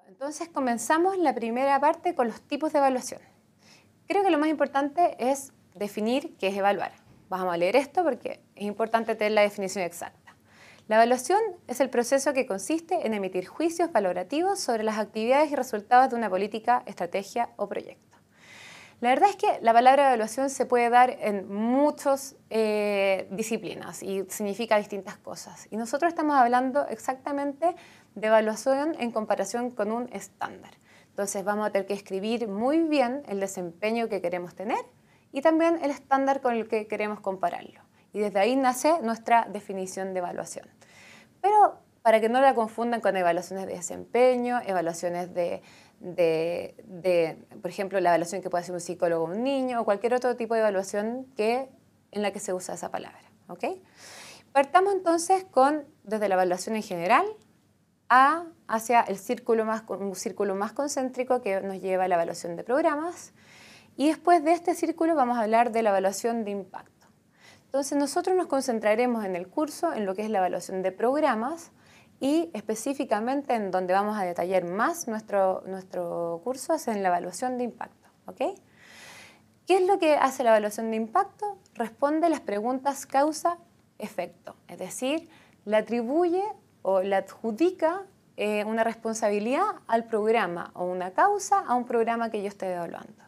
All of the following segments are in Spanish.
Entonces comenzamos la primera parte con los tipos de evaluación. Creo que lo más importante es definir qué es evaluar. Vamos a leer esto porque es importante tener la definición exacta. La evaluación es el proceso que consiste en emitir juicios valorativos sobre las actividades y resultados de una política, estrategia o proyecto. La verdad es que la palabra evaluación se puede dar en muchas disciplinas y significa distintas cosas. Y nosotros estamos hablando exactamente de evaluación en comparación con un estándar. Entonces vamos a tener que escribir muy bien el desempeño que queremos tener y también el estándar con el que queremos compararlo. Y desde ahí nace nuestra definición de evaluación. Pero para que no la confundan con evaluaciones de desempeño, evaluaciones por ejemplo, la evaluación que puede hacer un psicólogo o un niño o cualquier otro tipo de evaluación en la que se usa esa palabra. ¿Okay? Partamos entonces desde la evaluación en general hacia un círculo más concéntrico que nos lleva a la evaluación de programas. Y después de este círculo vamos a hablar de la evaluación de impacto. Entonces nosotros nos concentraremos en el curso en lo que es la evaluación de programas y específicamente en donde vamos a detallar más nuestro curso es en la evaluación de impacto. ¿Okay? ¿Qué es lo que hace la evaluación de impacto? Responde las preguntas causa-efecto, es decir, le atribuye o le adjudica una responsabilidad al programa o una causa a un programa que yo estoy evaluando.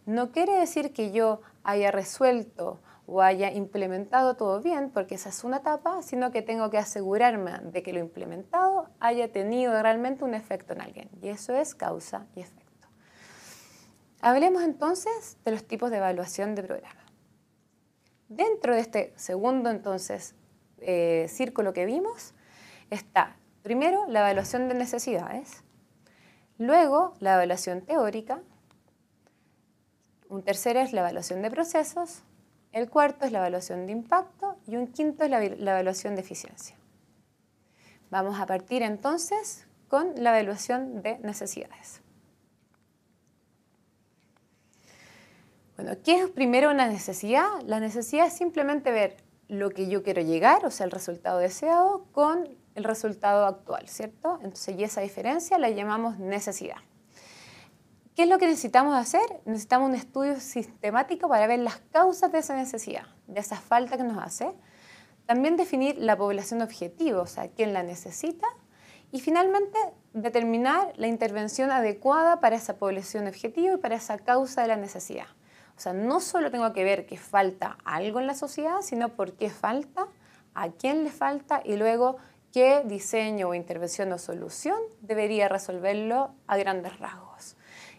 No quiere decir que yo haya resuelto o haya implementado todo bien, porque esa es una etapa, sino que tengo que asegurarme de que lo implementado haya tenido realmente un efecto en alguien. Y eso es causa y efecto. Hablemos entonces de los tipos de evaluación de programa. Dentro de este segundo entonces círculo que vimos está primero la evaluación de necesidades, luego la evaluación teórica, un tercero es la evaluación de procesos, el cuarto es la evaluación de impacto y un quinto es la evaluación de eficiencia. Vamos a partir entonces con la evaluación de necesidades. Bueno, ¿qué es primero una necesidad? La necesidad es simplemente ver lo que yo quiero llegar, o sea, el resultado deseado, con el resultado actual, ¿cierto? Entonces, y esa diferencia la llamamos necesidad. ¿Qué es lo que necesitamos hacer? Necesitamos un estudio sistemático para ver las causas de esa necesidad, de esa falta que nos hace. También definir la población objetivo, o sea, quién la necesita. Y finalmente, determinar la intervención adecuada para esa población objetivo y para esa causa de la necesidad. O sea, no solo tengo que ver que falta algo en la sociedad, sino por qué falta, a quién le falta y luego qué diseño o intervención o solución debería resolverlo a grandes rasgos.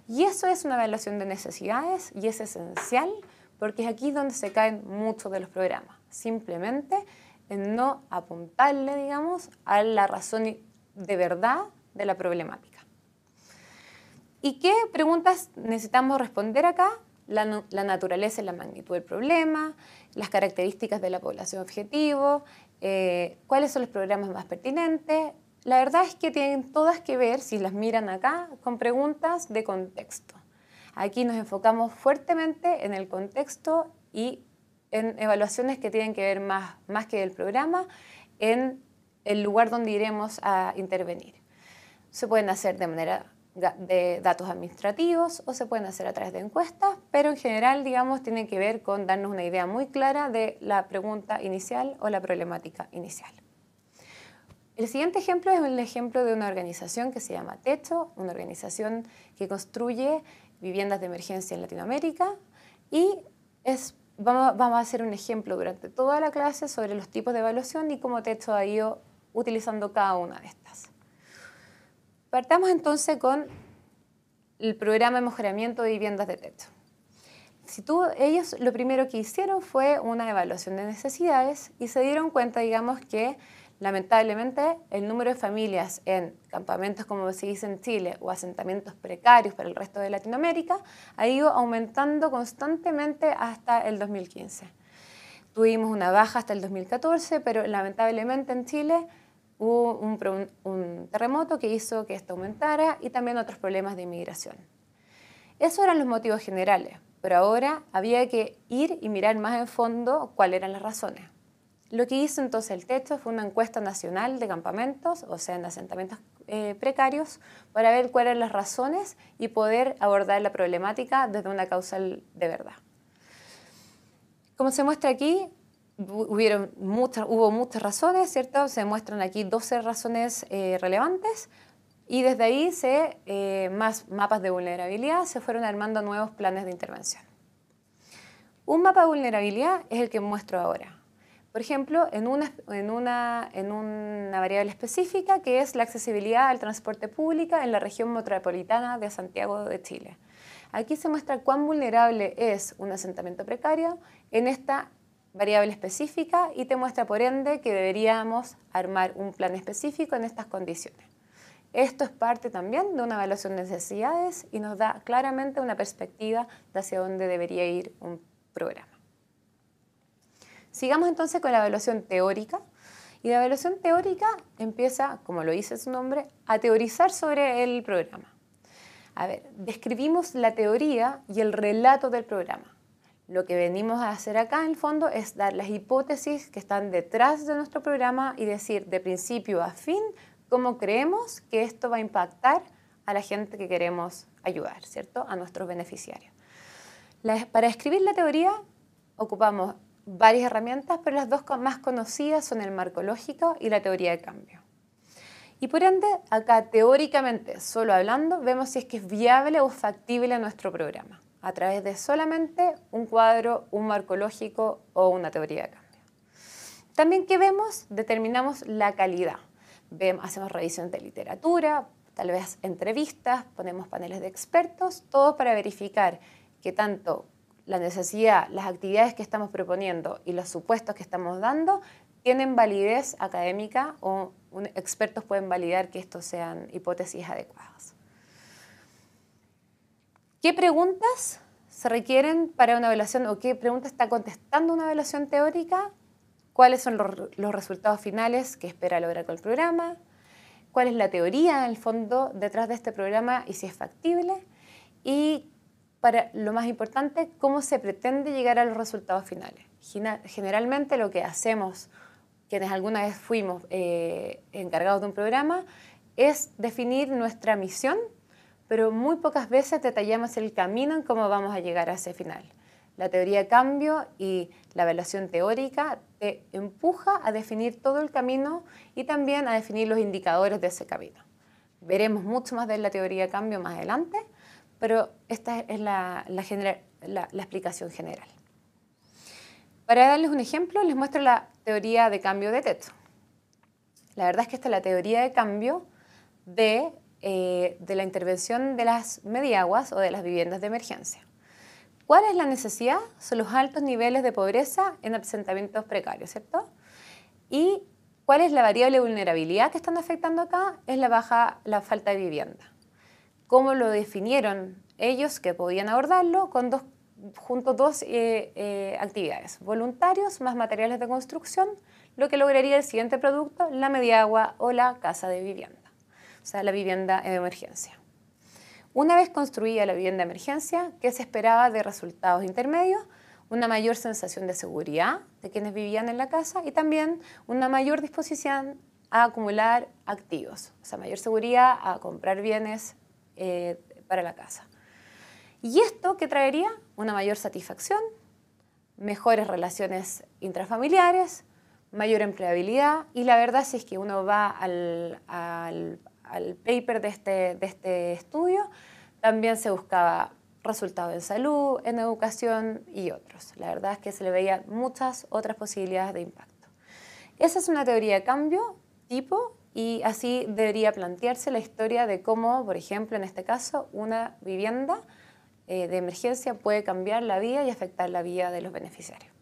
Y eso es una evaluación de necesidades y es esencial porque es aquí donde se caen muchos de los programas. Simplemente en no apuntarle, digamos, a la razón de verdad de la problemática. ¿Y qué preguntas necesitamos responder acá? La naturaleza y la magnitud del problema, las características de la población objetivo, cuáles son los programas más pertinentes. La verdad es que tienen todas que ver, si las miran acá, con preguntas de contexto. Aquí nos enfocamos fuertemente en el contexto y en evaluaciones que tienen que ver más que del programa, en el lugar donde iremos a intervenir. Se pueden hacer de manera de datos administrativos o se pueden hacer a través de encuestas, pero en general, digamos, tienen que ver con darnos una idea muy clara de la pregunta inicial o la problemática inicial. El siguiente ejemplo es el ejemplo de una organización que se llama Techo, una organización que construye viviendas de emergencia en Latinoamérica y vamos a hacer un ejemplo durante toda la clase sobre los tipos de evaluación y cómo Techo ha ido utilizando cada una de estas. Partamos entonces con el programa de mejoramiento de viviendas de Techo. Ellos lo primero que hicieron fue una evaluación de necesidades y se dieron cuenta, digamos, que lamentablemente el número de familias en campamentos, como se dice en Chile, o asentamientos precarios para el resto de Latinoamérica, ha ido aumentando constantemente hasta el 2015. Tuvimos una baja hasta el 2014, pero lamentablemente en Chile hubo un terremoto que hizo que esto aumentara y también otros problemas de inmigración. Esos eran los motivos generales, pero ahora había que ir y mirar más en fondo cuáles eran las razones. Lo que hizo entonces el Techo fue una encuesta nacional de campamentos, o sea, en asentamientos precarios para ver cuáles eran las razones y poder abordar la problemática desde una causal de verdad. Como se muestra aquí, hubo muchas razones, ¿cierto? Se muestran aquí 12 razones relevantes y desde ahí más mapas de vulnerabilidad, se fueron armando nuevos planes de intervención. Un mapa de vulnerabilidad es el que muestro ahora. Por ejemplo, en una variable específica que es la accesibilidad al transporte público en la región metropolitana de Santiago de Chile. Aquí se muestra cuán vulnerable es un asentamiento precario en esta variable específica y te muestra por ende que deberíamos armar un plan específico en estas condiciones. Esto es parte también de una evaluación de necesidades y nos da claramente una perspectiva de hacia dónde debería ir un programa. Sigamos entonces con la evaluación teórica. Y la evaluación teórica empieza, como lo dice su nombre, a teorizar sobre el programa. A ver, describimos la teoría y el relato del programa. Lo que venimos a hacer acá en el fondo es dar las hipótesis que están detrás de nuestro programa y decir de principio a fin cómo creemos que esto va a impactar a la gente que queremos ayudar, ¿cierto? A nuestros beneficiarios. Para escribir la teoría ocupamos varias herramientas, pero las dos más conocidas son el marco lógico y la teoría de cambio. Y por ende, acá teóricamente, solo hablando, vemos si es que es viable o factible nuestro programa, a través de solamente un cuadro, un marco lógico o una teoría de cambio. También, ¿qué vemos? Determinamos la calidad. Hacemos revisión de literatura, tal vez entrevistas, ponemos paneles de expertos, todo para verificar que tanto la necesidad, las actividades que estamos proponiendo y los supuestos que estamos dando tienen validez académica o expertos pueden validar que estos sean hipótesis adecuadas. ¿Qué preguntas se requieren para una evaluación o qué pregunta está contestando una evaluación teórica? ¿Cuáles son los resultados finales que espera lograr con el programa? ¿Cuál es la teoría, en el fondo, detrás de este programa y si es factible? Y para lo más importante, cómo se pretende llegar a los resultados finales. Generalmente lo que hacemos, quienes alguna vez fuimos encargados de un programa, es definir nuestra misión, pero muy pocas veces detallamos el camino en cómo vamos a llegar a ese final. La teoría de cambio y la evaluación teórica te empuja a definir todo el camino y también a definir los indicadores de ese camino. Veremos mucho más de la teoría de cambio más adelante, pero esta es la explicación general. Para darles un ejemplo, les muestro la teoría de cambio de Teto. La verdad es que esta es la teoría de cambio de la intervención de las mediaguas o de las viviendas de emergencia. ¿Cuál es la necesidad? Son los altos niveles de pobreza en asentamientos precarios, ¿cierto? ¿Y cuál es la variable de vulnerabilidad que están afectando acá? Es la falta de vivienda. ¿Cómo lo definieron ellos que podían abordarlo? Junto dos actividades, voluntarios más materiales de construcción, lo que lograría el siguiente producto, la mediagua o la casa de vivienda, o sea, la vivienda de emergencia. Una vez construida la vivienda de emergencia, ¿qué se esperaba de resultados intermedios? Una mayor sensación de seguridad de quienes vivían en la casa y también una mayor disposición a acumular activos, o sea, mayor seguridad a comprar bienes para la casa. ¿Y esto qué traería? Una mayor satisfacción, mejores relaciones intrafamiliares, mayor empleabilidad y la verdad si es que uno va al paper de este estudio, también se buscaba resultados en salud, en educación y otros. La verdad es que se le veían muchas otras posibilidades de impacto. Esa es una teoría de cambio tipo y así debería plantearse la historia de cómo, por ejemplo, en este caso, una vivienda de emergencia puede cambiar la vida y afectar la vida de los beneficiarios.